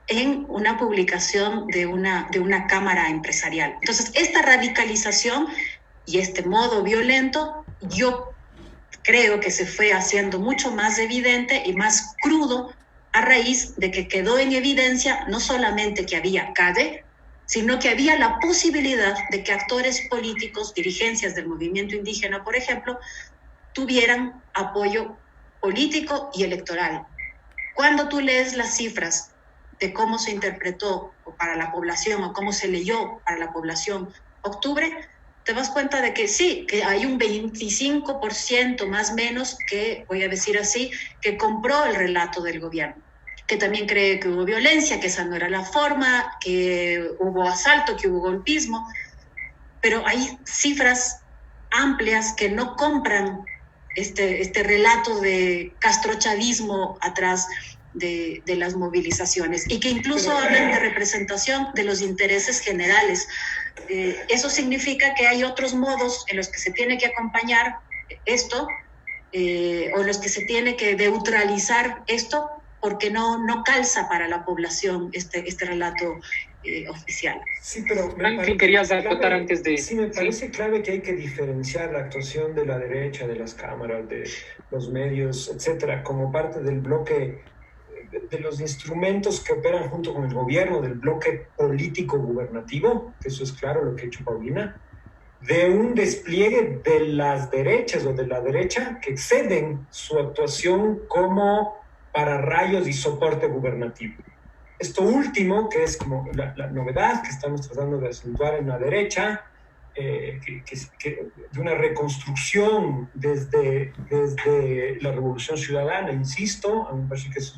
en una publicación de una cámara empresarial. Entonces, esta radicalización y este modo violento, yo creo que se fue haciendo mucho más evidente y más crudo a raíz de que quedó en evidencia no solamente que había calle, sino que había la posibilidad de que actores políticos, dirigencias del movimiento indígena, por ejemplo, tuvieran apoyo político y electoral. Cuando tú lees las cifras de cómo se interpretó para la población o cómo se leyó para la población octubre, te das cuenta de que sí, que hay un 25% más o menos que, voy a decir así, que compró el relato del gobierno, que también cree que hubo violencia, que esa no era la forma, que hubo asalto, que hubo golpismo, pero hay cifras amplias que no compran este relato de castrochavismo atrás de las movilizaciones y que incluso hablan de representación de los intereses generales. Eso significa que hay otros modos en los que se tiene que acompañar esto o los que se tiene que neutralizar esto porque no calza para la población este relato oficial. Sí, pero Franklin, querías acotar antes de... Sí, me parece clave que hay que diferenciar la actuación de la derecha, de las cámaras, de los medios, etcétera, como parte del bloque de los instrumentos que operan junto con el gobierno, del bloque político gubernativo, que eso es claro lo que ha hecho Paulina, de un despliegue de las derechas o de la derecha que exceden su actuación como pararrayos y soporte gubernativo. Esto último, que es como la novedad que estamos tratando de acentuar en la derecha, que de una reconstrucción desde la Revolución Ciudadana, insisto, a mí me parece que es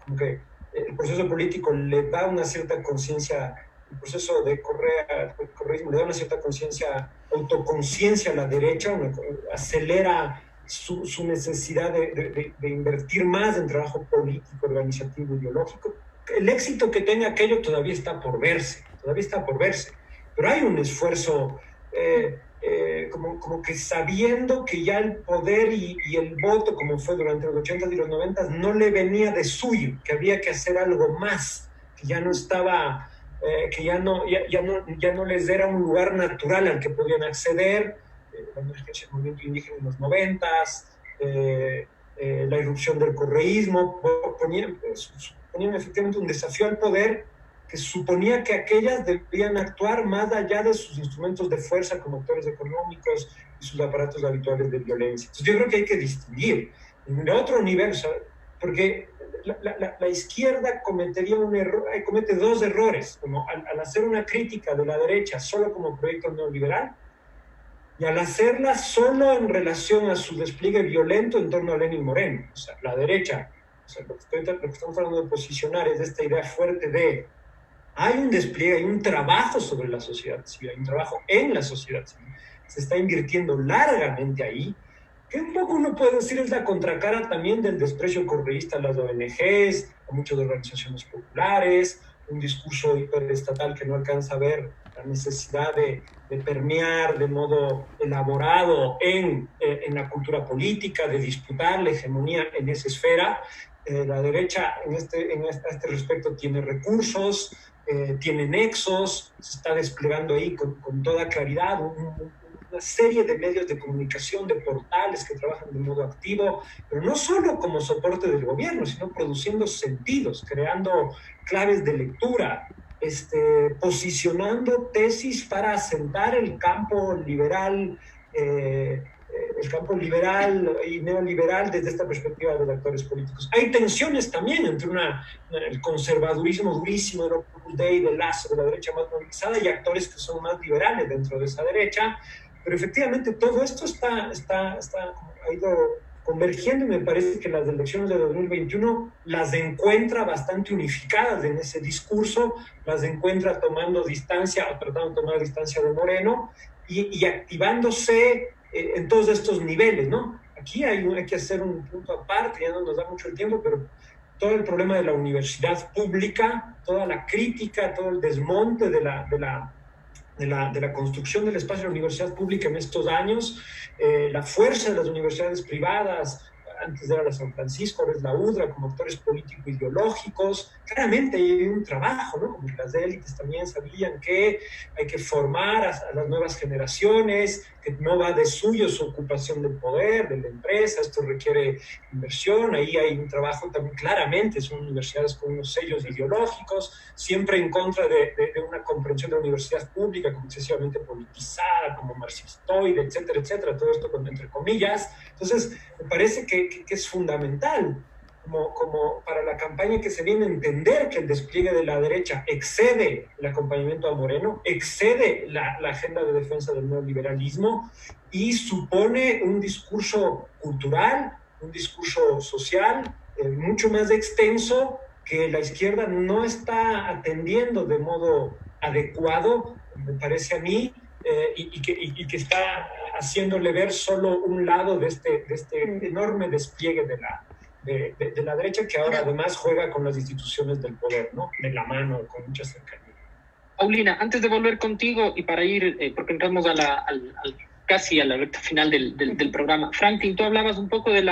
como que el proceso político le da una cierta conciencia, el proceso de correísmo le da una cierta conciencia, autoconciencia a la derecha, acelera su necesidad de invertir más en trabajo político, organizativo, ideológico. El éxito que tenga aquello todavía está por verse, pero hay un esfuerzo como que sabiendo que ya el poder y el voto, como fue durante los 80 y los 90, no le venía de suyo, que había que hacer algo más, que ya no estaba, que ya no les era un lugar natural al que podían acceder, la emergencia del movimiento indígena en los 90, la irrupción del correísmo, ponían efectivamente un desafío al poder que suponía que aquellas debían actuar más allá de sus instrumentos de fuerza como actores económicos y sus aparatos habituales de violencia. Entonces yo creo que hay que distinguir en otro nivel, porque la izquierda cometería un error, comete dos errores, como al hacer una crítica de la derecha solo como proyecto neoliberal y al hacerla solo en relación a su despliegue violento en torno a Lenin Moreno. O sea, la derecha, o sea, lo que estamos hablando de posicionar es esta idea fuerte de hay un despliegue, hay un trabajo sobre la sociedad civil, hay un trabajo en la sociedad civil, se está invirtiendo largamente ahí, que un poco uno puede decir es la contracara también del desprecio correísta a las ONGs, a muchas organizaciones populares, un discurso hiperestatal que no alcanza a ver la necesidad de permear de modo elaborado en la cultura política, de disputar la hegemonía en esa esfera. La derecha a este respecto tiene recursos, tiene nexos, se está desplegando ahí con toda claridad una serie de medios de comunicación, de portales que trabajan de modo activo, pero no solo como soporte del gobierno, sino produciendo sentidos, creando claves de lectura, posicionando tesis para asentar el campo liberal y neoliberal desde esta perspectiva de los actores políticos. Hay tensiones también entre el conservadurismo durísimo del Opus Dei, del Lazo, de la derecha más movilizada, y actores que son más liberales dentro de esa derecha, pero efectivamente todo esto ha ido convergiendo y me parece que las elecciones de 2021 las encuentra bastante unificadas en ese discurso, las encuentra tomando distancia o tratando de tomar distancia de Moreno y activándose en todos estos niveles, ¿no? Aquí hay que hacer un punto aparte, ya no nos da mucho el tiempo, pero todo el problema de la universidad pública, toda la crítica, todo el desmonte de la construcción del espacio de la universidad pública en estos años, la fuerza de las universidades privadas, antes era la San Francisco, ahora es la UDRA, como actores político-ideológicos. Claramente hay un trabajo, ¿no? Como las élites también sabían que hay que formar a las nuevas generaciones, que no va de suyo su ocupación del poder, de la empresa, esto requiere inversión, ahí hay un trabajo también claramente, son universidades con unos sellos ideológicos, siempre en contra de una comprensión de la universidad pública como excesivamente politizada, como marxistoide, etcétera, etcétera, todo esto entre comillas. Entonces, me parece que es fundamental como para la campaña que se viene a entender que el despliegue de la derecha excede el acompañamiento a Moreno, excede la agenda de defensa del neoliberalismo y supone un discurso cultural, un discurso social mucho más extenso que la izquierda no está atendiendo de modo adecuado, me parece a mí, y que está haciéndole ver solo un lado de este enorme despliegue de la derecha, que ahora además juega con las instituciones del poder, ¿no? De la mano, con mucha cercanía. Paulina, antes de volver contigo y para ir, porque entramos casi a la recta final del programa, Franklin, tú hablabas un poco de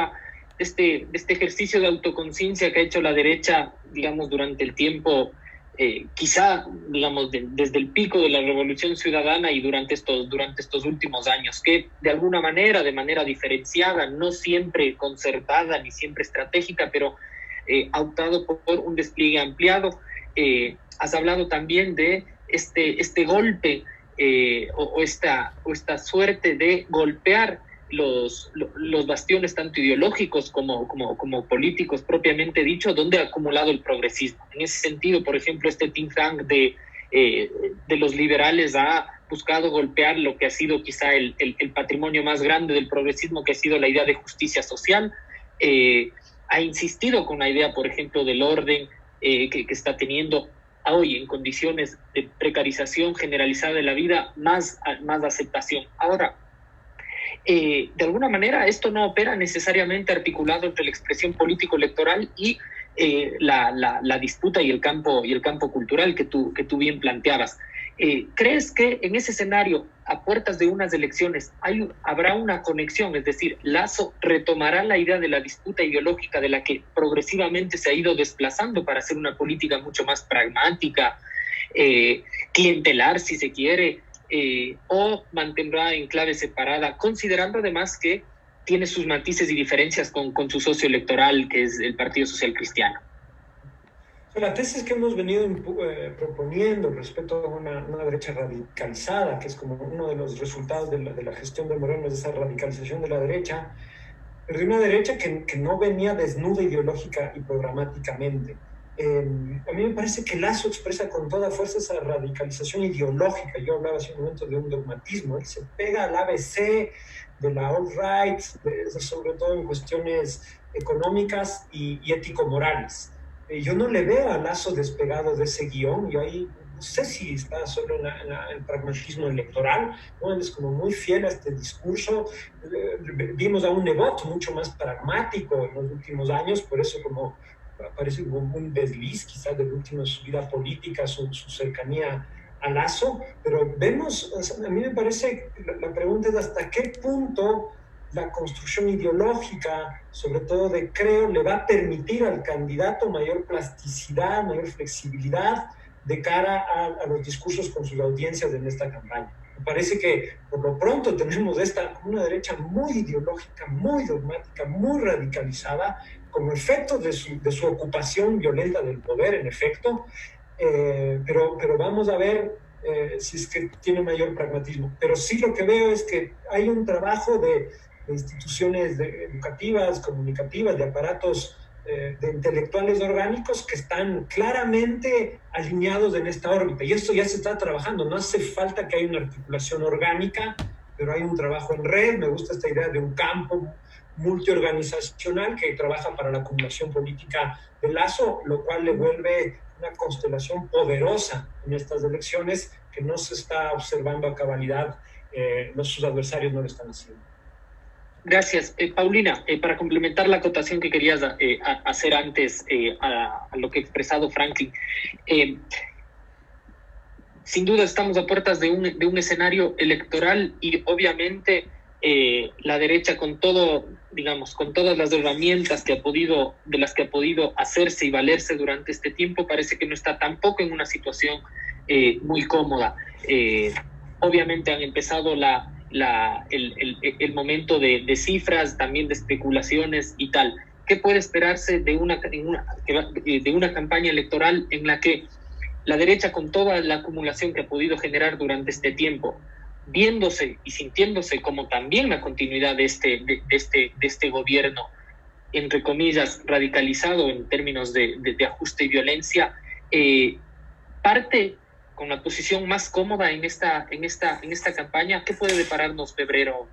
este ejercicio de autoconciencia que ha hecho la derecha, digamos, durante el tiempo, quizá, digamos, desde el pico de la Revolución Ciudadana y durante estos últimos años, que de alguna manera, de manera diferenciada, no siempre concertada ni siempre estratégica, pero ha optado por un despliegue ampliado. Has hablado también de este golpe o esta suerte de golpear los bastiones tanto ideológicos como políticos propiamente dicho, donde ha acumulado el progresismo. En ese sentido, por ejemplo, este think tank de los liberales ha buscado golpear lo que ha sido quizá el patrimonio más grande del progresismo, que ha sido la idea de justicia social. Ha insistido con la idea, por ejemplo, del orden que está teniendo hoy en condiciones de precarización generalizada de la vida, más aceptación. Ahora, de alguna manera esto no opera necesariamente articulado entre la expresión político-electoral y la disputa y el campo cultural que tú bien planteabas. ¿Crees que en ese escenario, a puertas de unas elecciones, habrá una conexión? Es decir, Lasso retomará la idea de la disputa ideológica de la que progresivamente se ha ido desplazando para hacer una política mucho más pragmática, clientelar, si se quiere, o mantendrá en clave separada, considerando además que tiene sus matices y diferencias con su socio electoral, que es el Partido Social Cristiano? La tesis que hemos venido proponiendo respecto a una derecha radicalizada, que es como uno de los resultados de la gestión de Moreno, es esa radicalización de la derecha, pero de una derecha que no venía desnuda ideológica y programáticamente. A mí me parece que Lasso expresa con toda fuerza esa radicalización ideológica. Yo hablaba hace un momento de un dogmatismo. Él se pega al ABC de la alt-right, sobre todo en cuestiones económicas y ético-morales. Yo no le veo a Lasso despegado de ese guión. Yo ahí no sé si está solo en el pragmatismo electoral, ¿no? Él es como muy fiel a este discurso. Vimos a un Nebot mucho más pragmático en los últimos años, por eso como parece como un desliz quizás del último de su vida política, su cercanía a Lasso, pero vemos, a mí me parece, la pregunta es hasta qué punto la construcción ideológica, sobre todo de Creo, le va a permitir al candidato mayor plasticidad, mayor flexibilidad de cara a los discursos con sus audiencias en esta campaña. Me parece que por lo pronto tenemos una derecha muy ideológica, muy dogmática, muy radicalizada, como efecto de su ocupación violenta del poder, en efecto, pero vamos a ver si es que tiene mayor pragmatismo. Pero sí lo que veo es que hay un trabajo de instituciones educativas, comunicativas, de aparatos de intelectuales orgánicos que están claramente alineados en esta órbita. Y esto ya se está trabajando. No hace falta que haya una articulación orgánica, pero hay un trabajo en red. Me gusta esta idea de un campo multiorganizacional que trabaja para la acumulación política de Lasso, lo cual le vuelve una constelación poderosa en estas elecciones que no se está observando a cabalidad. Sus adversarios no lo están haciendo. Gracias. Paulina, para complementar la acotación que querías hacer antes a lo que ha expresado Franklin, sin duda estamos a puertas de un escenario electoral y obviamente la derecha con todo, digamos, con todas las herramientas de las que ha podido hacerse y valerse durante este tiempo, parece que no está tampoco en una situación muy cómoda. Obviamente han empezado el momento de cifras, también de especulaciones y tal. ¿Qué puede esperarse de una campaña electoral en la que la derecha, con toda la acumulación que ha podido generar durante este tiempo, viéndose y sintiéndose como también la continuidad de este gobierno, entre comillas, radicalizado en términos de ajuste y violencia, parte con la posición más cómoda en esta campaña? ¿Qué puede depararnos febrero?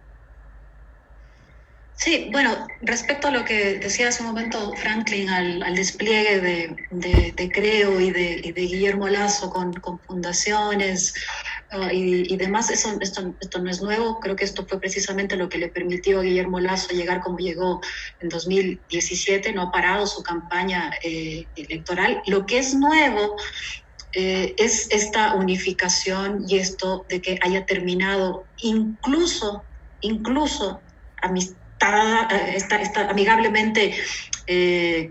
Sí, bueno, respecto a lo que decía hace un momento Franklin, al despliegue de Creo y de Guillermo Lasso con fundaciones y demás, esto no es nuevo. Creo que esto fue precisamente lo que le permitió a Guillermo Lasso llegar como llegó en 2017, no ha parado su campaña electoral. Lo que es nuevo es esta unificación y esto de que haya terminado incluso está amigablemente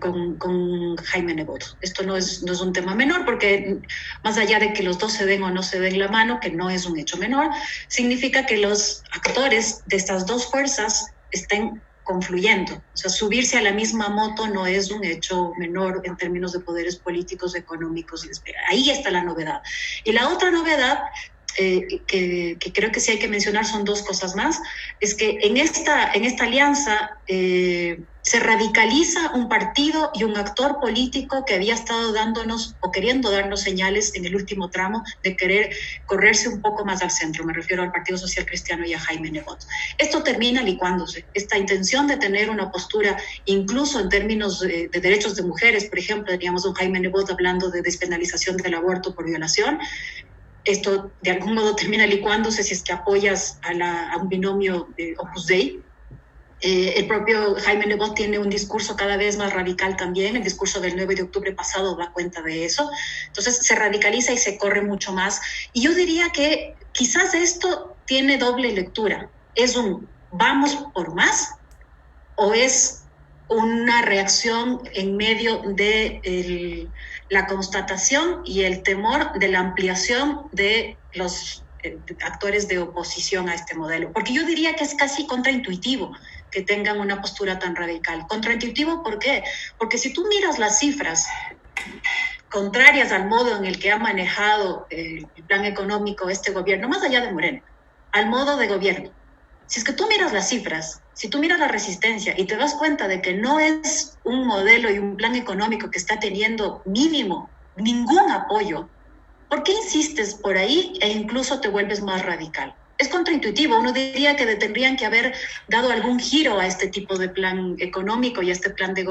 con Jaime Nebot. Esto no es un tema menor, porque más allá de que los dos se den o no se den la mano, que no es un hecho menor, significa que los actores de estas dos fuerzas estén confluyendo. O sea, subirse a la misma moto no es un hecho menor en términos de poderes políticos, económicos. Ahí está la novedad. Y la otra novedad que creo que sí hay que mencionar son dos cosas más. Es que en esta alianza se radicaliza un partido y un actor político que había estado dándonos o queriendo darnos señales en el último tramo de querer correrse un poco más al centro. Me refiero al Partido Social Cristiano y a Jaime Nebot. Esto termina licuándose. Esta intención de tener una postura, incluso en términos de derechos de mujeres, por ejemplo, teníamos a un Jaime Nebot hablando de despenalización del aborto por violación. Esto de algún modo termina licuándose si es que apoyas a un binomio de Opus Dei. El propio Jaime Nebot tiene un discurso cada vez más radical también. El discurso del 9 de octubre pasado da cuenta de eso. Entonces se radicaliza y se corre mucho más. Y yo diría que quizás esto tiene doble lectura. ¿Es un vamos por más o es una reacción en medio de la constatación y el temor de la ampliación de los actores de oposición a este modelo? Porque yo diría que es casi contraintuitivo que tengan una postura tan radical. Contraintuitivo, ¿por qué? Porque si tú miras las cifras, contrarias al modo en el que ha manejado el plan económico este gobierno, más allá de Moreno, al modo de gobierno. Si es que tú miras las cifras, si tú miras la resistencia y te das cuenta de que no es un modelo y un plan económico que está teniendo mínimo ningún apoyo, ¿por qué insistes por ahí e incluso te vuelves más radical? Es contraintuitivo. Uno diría que tendrían que haber dado algún giro a este tipo de plan económico y a este plan de